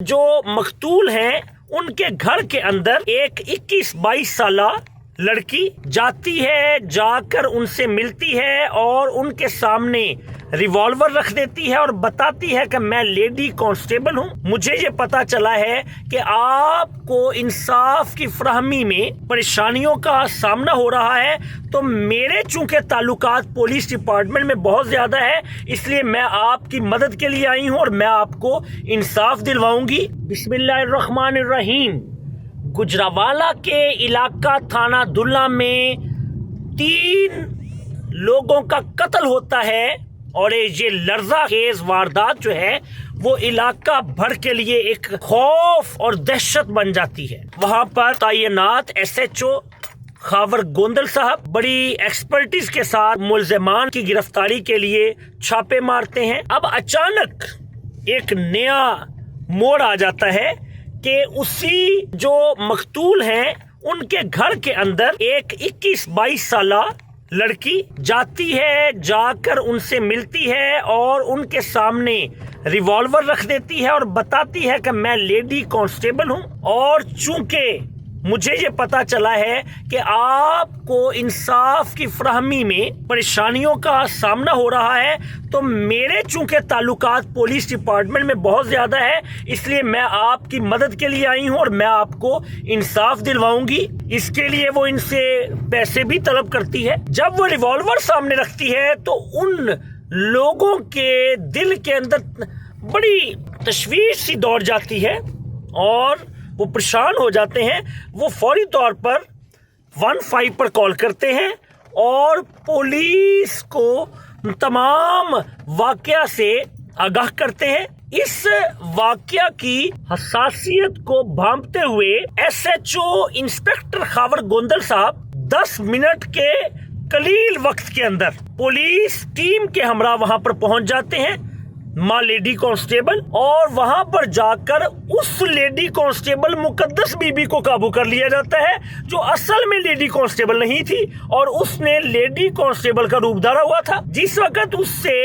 جو مقتول ہیں ان کے گھر کے اندر ایک 21-22 سالہ لڑکی جاتی ہے، جا کر ان سے ملتی ہے اور ان کے سامنے ریوالور رکھ دیتی ہے اور بتاتی ہے کہ میں لیڈی کانسٹیبل ہوں، مجھے یہ پتا چلا ہے کہ آپ کو انصاف کی فراہمی میں پریشانیوں کا سامنا ہو رہا ہے، تو میرے چونکہ تعلقات پولیس ڈپارٹمنٹ میں بہت زیادہ ہے، اس لیے میں آپ کی مدد کے لیے آئی ہوں اور میں آپ کو انصاف دلواؤں گی۔ بسم اللہ الرحمن الرحیم۔ گجرانوالہ کے علاقہ تھانہ دلہ میں 3 لوگوں کا قتل ہوتا ہے اور یہ لرزہ خیز واردات جو ہے وہ علاقہ بھر کے لیے ایک خوف اور دہشت بن جاتی ہے۔ وہاں پر تعینات SHO خاور گوندل صاحب بڑی ایکسپرٹیز کے ساتھ ملزمان کی گرفتاری کے لیے چھاپے مارتے ہیں۔ اب اچانک ایک نیا موڑ آ جاتا ہے کہ اسی جو مقتول ہیں ان کے گھر کے اندر ایک 21-22 سالہ لڑکی جاتی ہے، جا کر ان سے ملتی ہے اور ان کے سامنے ریوالور رکھ دیتی ہے اور بتاتی ہے کہ میں لیڈی کانسٹیبل ہوں، اور چونکہ مجھے یہ پتا چلا ہے کہ آپ کو انصاف کی فراہمی میں پریشانیوں کا سامنا ہو رہا ہے، تو میرے چونکہ تعلقات پولیس ڈپارٹمنٹ میں بہت زیادہ ہے، اس لیے میں آپ کی مدد کے لیے آئی ہوں اور میں آپ کو انصاف دلواؤں گی۔ اس کے لیے وہ ان سے پیسے بھی طلب کرتی ہے۔ جب وہ ریوالور سامنے رکھتی ہے تو ان لوگوں کے دل کے اندر بڑی تشویش سی دوڑ جاتی ہے اور وہ پریشان ہو جاتے ہیں۔ وہ فوری طور پر 15 پر کال کرتے ہیں اور پولیس کو تمام واقعہ سے آگاہ کرتے ہیں۔ اس واقعہ کی حساسیت کو بھانپتے ہوئے SHO انسپکٹر خاور گوندل صاحب 10 منٹ کے قلیل وقت کے اندر پولیس ٹیم کے ہمراہ وہاں پر پہنچ جاتے ہیں، ماں لیڈی کانسٹیبل، اور وہاں پر جا کر اس لیڈی کانسٹیبل مقدس بی بی کو قابو کر لیا جاتا ہے جو اصل میں لیڈی کانسٹیبل نہیں تھی اور اس نے لیڈی کانسٹیبل کا روپ دھارا ہوا تھا۔ جس وقت اس سے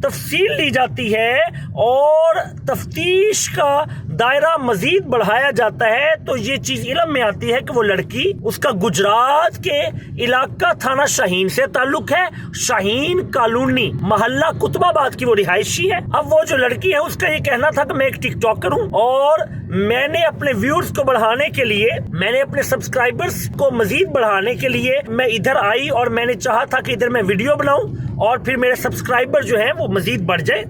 تفصیل لی جاتی ہے اور تفتیش کا دائرہ مزید بڑھایا جاتا ہے تو یہ چیز علم میں آتی ہے کہ وہ لڑکی، اس کا گجرات کے علاقہ تھانہ شاہین سے تعلق ہے، شاہین کالونی محلہ قطب آباد کی وہ رہائشی ہے۔ اب وہ جو لڑکی ہے اس کا یہ کہنا تھا کہ میں ایک ٹک ٹاکر ہوں اور میں نے اپنے ویورز کو بڑھانے کے لیے، میں نے اپنے سبسکرائبرز کو مزید بڑھانے کے لیے میں ادھر آئی اور میں نے چاہا تھا کہ ادھر میں ویڈیو بناؤں اور پھر میرے سبسکرائبر جو ہیں وہ مزید بڑھ جائے۔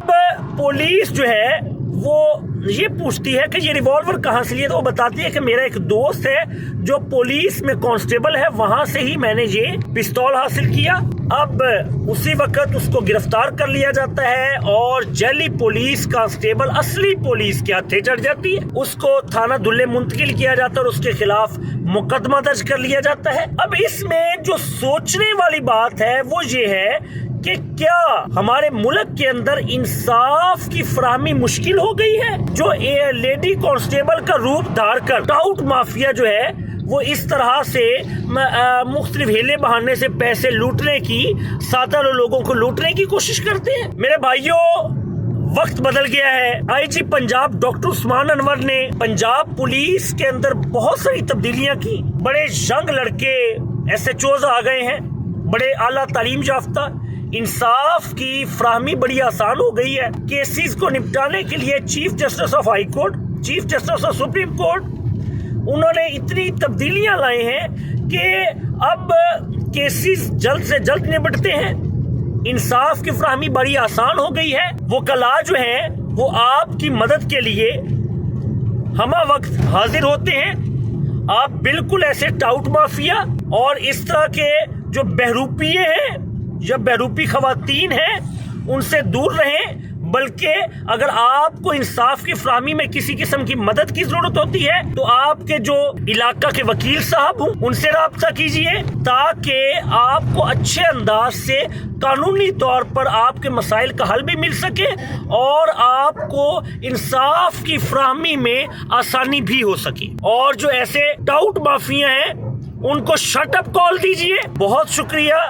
پولیس جو ہے وہ یہ پوچھتی ہے کہ یہ ریوالور کہاں سے لیا، تو وہ بتاتی ہے کہ میرا ایک دوست ہے جو پولیس میں کانسٹیبل ہے، وہاں سے ہی میں نے یہ پستول حاصل کیا۔ اب اسی وقت اس کو گرفتار کر لیا جاتا ہے اور جعلی پولیس کانسٹیبل اصلی پولیس کے ہاتھے چڑھ جاتی ہے، اس کو تھانہ دلے منتقل کیا جاتا ہے اور اس کے خلاف مقدمہ درج کر لیا جاتا ہے۔ اب اس میں جو سوچنے والی بات ہے وہ یہ ہے کہ کیا ہمارے ملک کے اندر انصاف کی فراہمی مشکل ہو گئی ہے؟ جو لیڈی کانسٹیبل کا روپ دھار کر ٹاؤٹ مافیا جو ہے وہ اس طرح سے مختلف ہیلے بہانے سے پیسے لوٹنے کی، سادہ لوگوں کو لوٹنے کی کوشش کرتے ہیں۔ میرے بھائیوں، وقت بدل گیا ہے۔ IG پنجاب ڈاکٹر عثمان انور نے پنجاب پولیس کے اندر بہت ساری تبدیلیاں کی، بڑے ینگ لڑکے SHOs آ گئے ہیں، بڑے اعلیٰ تعلیم یافتہ، انصاف کی فراہمی بڑی آسان ہو گئی ہے۔ کیسز کو نپٹانے کے لیے chief justice of high court, chief justice of supreme court, انہوں نے اتنی تبدیلیاں لائے ہیں کہ اب کیسز جلد سے جلد نپٹتے ہیں، انصاف کی فراہمی بڑی آسان ہو گئی ہے۔ وکلاء جو ہیں وہ آپ کی مدد کے لیے ہمہ وقت حاضر ہوتے ہیں۔ آپ بالکل ایسے ٹاؤٹ مافیا اور اس طرح کے جو بہروپیے ہیں یا بہروپی خواتین ہیں ان سے دور رہیں، بلکہ اگر آپ کو انصاف کی فراہمی میں کسی قسم کی مدد کی ضرورت ہوتی ہے تو آپ کے جو علاقہ کے وکیل صاحب ہوں ان سے رابطہ کیجئے تاکہ آپ کو اچھے انداز سے قانونی طور پر آپ کے مسائل کا حل بھی مل سکے اور آپ کو انصاف کی فراہمی میں آسانی بھی ہو سکے۔ اور جو ایسے ٹاؤٹ مافیا ہیں ان کو شٹ اپ کال دیجئے۔ بہت شکریہ۔